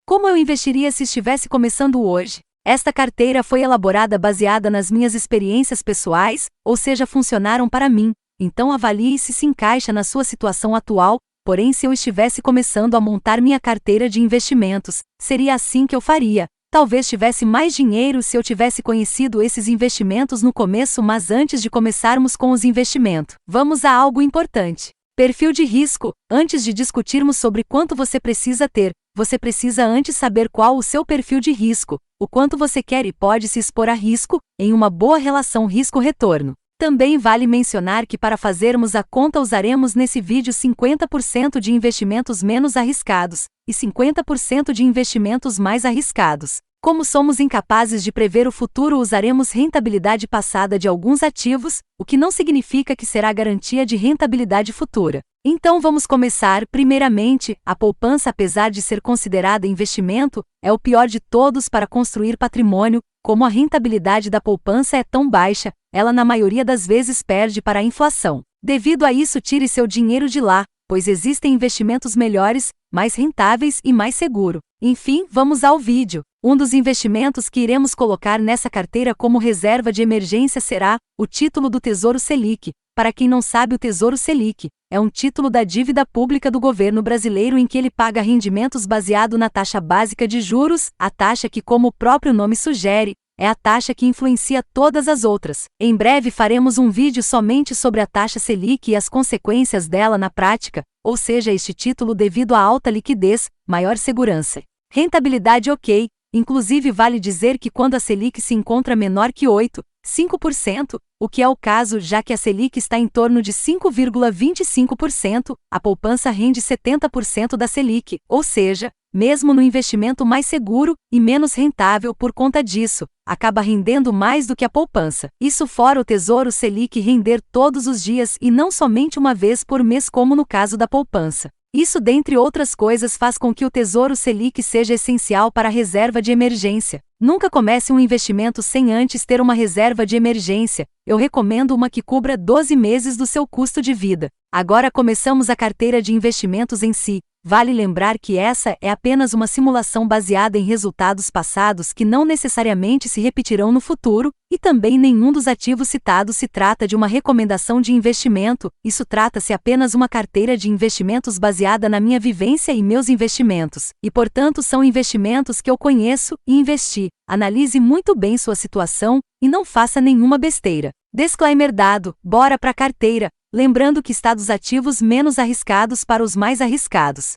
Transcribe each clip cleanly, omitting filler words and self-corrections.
Como eu investiria se estivesse começando hoje? Esta carteira foi elaborada baseada nas minhas experiências pessoais, ou seja, funcionaram para mim. Então avalie se encaixa na sua situação atual. Porém, se eu estivesse começando a montar minha carteira de investimentos, seria assim que eu faria. Talvez tivesse mais dinheiro se eu tivesse conhecido esses investimentos no começo, mas antes de começarmos com os investimentos, vamos a algo importante. Perfil de risco. Antes de discutirmos sobre quanto você precisa ter, você precisa antes saber qual o seu perfil de risco, o quanto você quer e pode se expor a risco, em uma boa relação risco-retorno. Também vale mencionar que para fazermos a conta usaremos nesse vídeo 50% de investimentos menos arriscados e 50% de investimentos mais arriscados. Como somos incapazes de prever o futuro, usaremos rentabilidade passada de alguns ativos, o que não significa que será garantia de rentabilidade futura. Então vamos começar. Primeiramente, a poupança, apesar de ser considerada investimento, é o pior de todos para construir patrimônio. Como a rentabilidade da poupança é tão baixa, ela na maioria das vezes perde para a inflação. Devido a isso, tire seu dinheiro de lá, pois existem investimentos melhores, mais rentáveis e mais seguros. Enfim, vamos ao vídeo. Um dos investimentos que iremos colocar nessa carteira como reserva de emergência será o título do Tesouro Selic. Para quem não sabe, o Tesouro Selic é um título da dívida pública do governo brasileiro em que ele paga rendimentos baseado na taxa básica de juros, a taxa que, como o próprio nome sugere, é a taxa que influencia todas as outras. Em breve faremos um vídeo somente sobre a taxa Selic e as consequências dela na prática, ou seja, este título devido à alta liquidez, maior segurança. Rentabilidade ok, inclusive vale dizer que quando a Selic se encontra menor que 5%, o que é o caso já que a Selic está em torno de 5,25%, a poupança rende 70% da Selic, ou seja, mesmo no investimento mais seguro e menos rentável por conta disso, acaba rendendo mais do que a poupança. Isso fora o Tesouro Selic render todos os dias e não somente uma vez por mês como no caso da poupança. Isso, dentre outras coisas, faz com que o Tesouro Selic seja essencial para a reserva de emergência. Nunca comece um investimento sem antes ter uma reserva de emergência. Eu recomendo uma que cubra 12 meses do seu custo de vida. Agora começamos a carteira de investimentos em si. Vale lembrar que essa é apenas uma simulação baseada em resultados passados que não necessariamente se repetirão no futuro, e também nenhum dos ativos citados se trata de uma recomendação de investimento. Isso trata-se apenas uma carteira de investimentos baseada na minha vivência e meus investimentos, e portanto são investimentos que eu conheço e investi. Analise muito bem sua situação e não faça nenhuma besteira. Disclaimer dado, bora para a carteira. Lembrando que está dos ativos menos arriscados para os mais arriscados.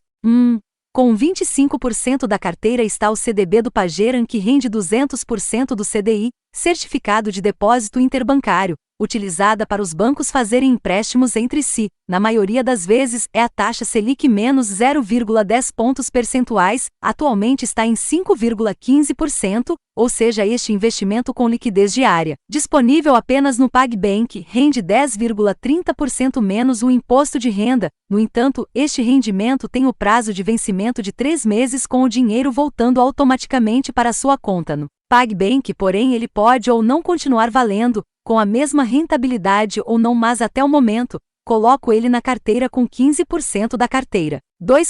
Com 25% da carteira está o CDB do Pageran, que rende 200% do CDI, Certificado de Depósito Interbancário, utilizada para os bancos fazerem empréstimos entre si. Na maioria das vezes é a taxa Selic menos 0,10 pontos percentuais, atualmente está em 5,15%, ou seja, este investimento com liquidez diária, disponível apenas no PagBank, rende 10,30% menos o imposto de renda. No entanto, este rendimento tem o prazo de vencimento de 3 meses com o dinheiro voltando automaticamente para sua conta no PagBank, porém ele pode ou não continuar valendo, com a mesma rentabilidade ou não, mas até o momento, coloco ele na carteira com 15% da carteira.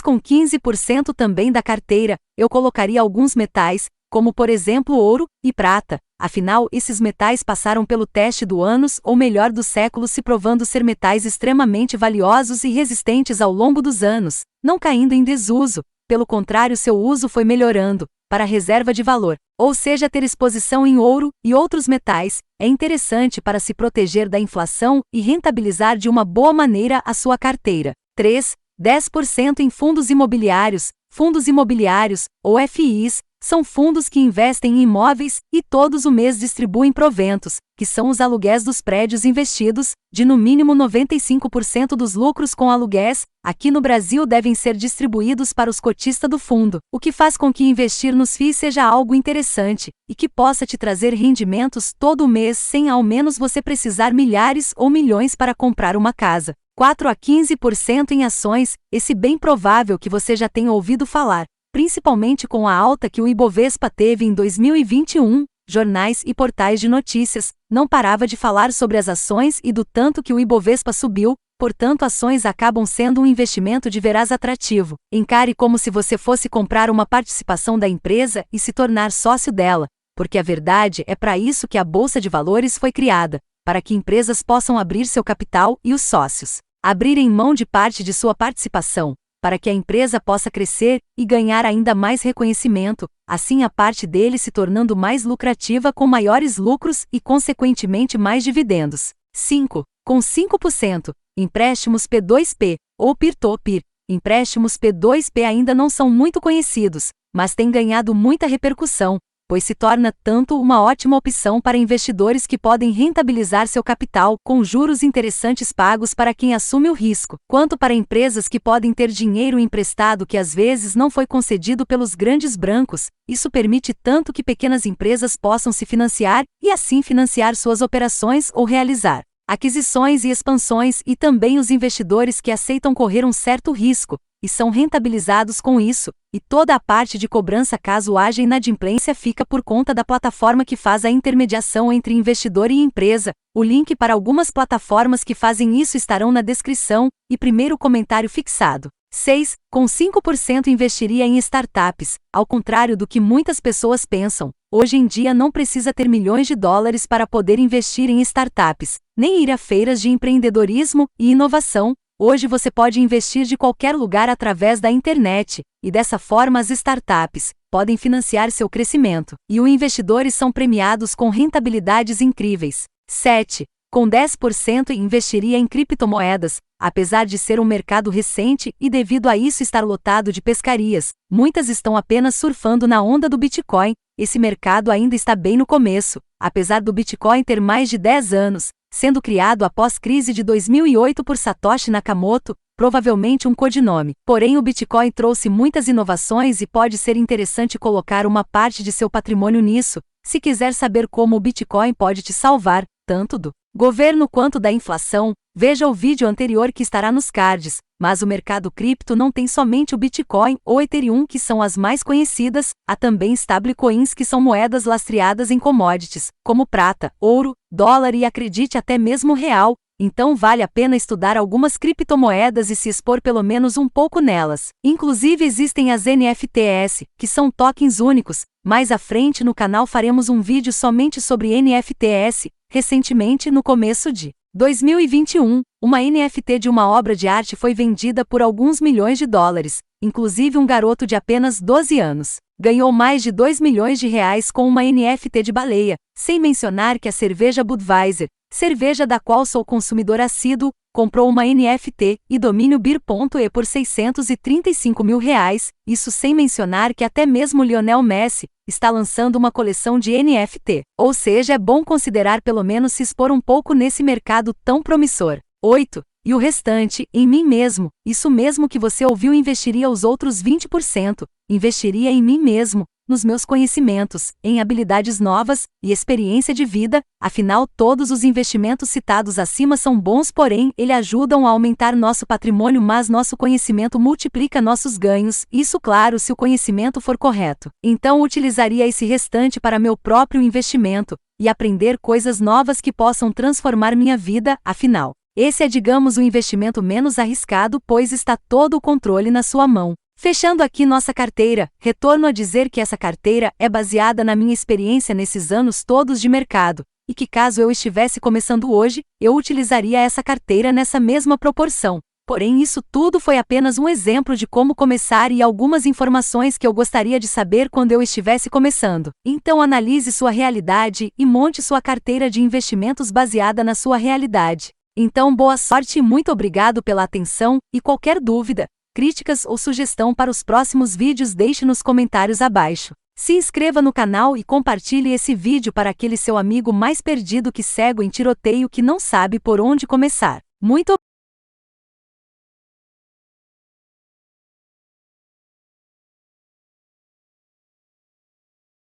Com 15% também da carteira, eu colocaria alguns metais, como por exemplo ouro e prata. Afinal, esses metais passaram pelo teste do anos, ou melhor dos séculos, se provando ser metais extremamente valiosos e resistentes ao longo dos anos, não caindo em desuso. Pelo contrário, seu uso foi melhorando, para reserva de valor. Ou seja, ter exposição em ouro e outros metais é interessante para se proteger da inflação e rentabilizar de uma boa maneira a sua carteira. 10% em fundos imobiliários. Fundos imobiliários, ou FIs, são fundos que investem em imóveis e todos o mês distribuem proventos, que são os aluguéis dos prédios investidos, de no mínimo 95% dos lucros com aluguéis, aqui no Brasil devem ser distribuídos para os cotistas do fundo, o que faz com que investir nos FIs seja algo interessante, e que possa te trazer rendimentos todo mês sem ao menos você precisar milhares ou milhões para comprar uma casa. 4 a 15% em ações, esse bem provável que você já tenha ouvido falar, principalmente com a alta que o Ibovespa teve em 2021, jornais e portais de notícias não parava de falar sobre as ações e do tanto que o Ibovespa subiu. portanto ações acabam sendo um investimento de veras atrativo. Encare como se você fosse comprar uma participação da empresa e se tornar sócio dela, porque a verdade é para isso que a Bolsa de Valores foi criada, para que empresas possam abrir seu capital e os sócios abrirem mão de parte de sua participação, para que a empresa possa crescer e ganhar ainda mais reconhecimento, assim a parte dele se tornando mais lucrativa com maiores lucros e consequentemente mais dividendos. 5. Com 5%, empréstimos P2P, ou peer-to-peer. Empréstimos P2P ainda não são muito conhecidos, mas têm ganhado muita repercussão, pois se torna tanto uma ótima opção para investidores que podem rentabilizar seu capital com juros interessantes pagos para quem assume o risco, quanto para empresas que podem ter dinheiro emprestado que às vezes não foi concedido pelos grandes brancos. Isso permite tanto que pequenas empresas possam se financiar e assim financiar suas operações ou realizar aquisições e expansões, e também os investidores que aceitam correr um certo risco e são rentabilizados com isso, e toda a parte de cobrança caso haja inadimplência fica por conta da plataforma que faz a intermediação entre investidor e empresa. O link para algumas plataformas que fazem isso estarão na descrição e primeiro comentário fixado. 6. Com 5% investiria em startups, ao contrário do que muitas pessoas pensam. Hoje em dia não precisa ter milhões de dólares para poder investir em startups, nem ir a feiras de empreendedorismo e inovação. Hoje você pode investir de qualquer lugar através da internet, e dessa forma as startups podem financiar seu crescimento, e os investidores são premiados com rentabilidades incríveis. 7. Com 10% investiria em criptomoedas, apesar de ser um mercado recente e devido a isso estar lotado de pescarias, muitas estão apenas surfando na onda do Bitcoin. Esse mercado ainda está bem no começo, apesar do Bitcoin ter mais de 10 anos, sendo criado após crise de 2008 por Satoshi Nakamoto, provavelmente um codinome. Porém, o Bitcoin trouxe muitas inovações e pode ser interessante colocar uma parte de seu patrimônio nisso. Se quiser saber como o Bitcoin pode te salvar, tanto do governo quanto da inflação, veja o vídeo anterior que estará nos cards. Mas o mercado cripto não tem somente o Bitcoin ou Ethereum que são as mais conhecidas, há também stablecoins que são moedas lastreadas em commodities, como prata, ouro, dólar e acredite até mesmo real. Então vale a pena estudar algumas criptomoedas e se expor pelo menos um pouco nelas. Inclusive existem as NFTs, que são tokens únicos. Mais à frente no canal faremos um vídeo somente sobre NFTs. Recentemente, no começo de 2021, uma NFT de uma obra de arte foi vendida por alguns milhões de dólares. Inclusive um garoto de apenas 12 anos ganhou mais de 2 milhões de reais com uma NFT de baleia, sem mencionar que a cerveja Budweiser, cerveja da qual sou consumidor assíduo, comprou uma NFT e domínio beer.e por 635 mil reais, isso sem mencionar que até mesmo Lionel Messi está lançando uma coleção de NFT. Ou seja, é bom considerar pelo menos se expor um pouco nesse mercado tão promissor. 8. E o restante, em mim mesmo. Isso mesmo que você ouviu, investiria os outros 20%. Investiria em mim mesmo, nos meus conhecimentos, em habilidades novas e experiência de vida. Afinal, todos os investimentos citados acima são bons, porém, eles ajudam a aumentar nosso patrimônio, mas nosso conhecimento multiplica nossos ganhos. Isso, claro, se o conhecimento for correto. Então, utilizaria esse restante para meu próprio investimento e aprender coisas novas que possam transformar minha vida. Afinal, esse é, digamos, o investimento menos arriscado, pois está todo o controle na sua mão. Fechando aqui nossa carteira, retorno a dizer que essa carteira é baseada na minha experiência nesses anos todos de mercado, e que caso eu estivesse começando hoje, eu utilizaria essa carteira nessa mesma proporção. Porém, isso tudo foi apenas um exemplo de como começar e algumas informações que eu gostaria de saber quando eu estivesse começando. Então analise sua realidade e monte sua carteira de investimentos baseada na sua realidade. Então boa sorte e muito obrigado pela atenção, e qualquer dúvida, críticas ou sugestão para os próximos vídeos deixe nos comentários abaixo. Se inscreva no canal e compartilhe esse vídeo para aquele seu amigo mais perdido que cego em tiroteio que não sabe por onde começar. Muito obrigado!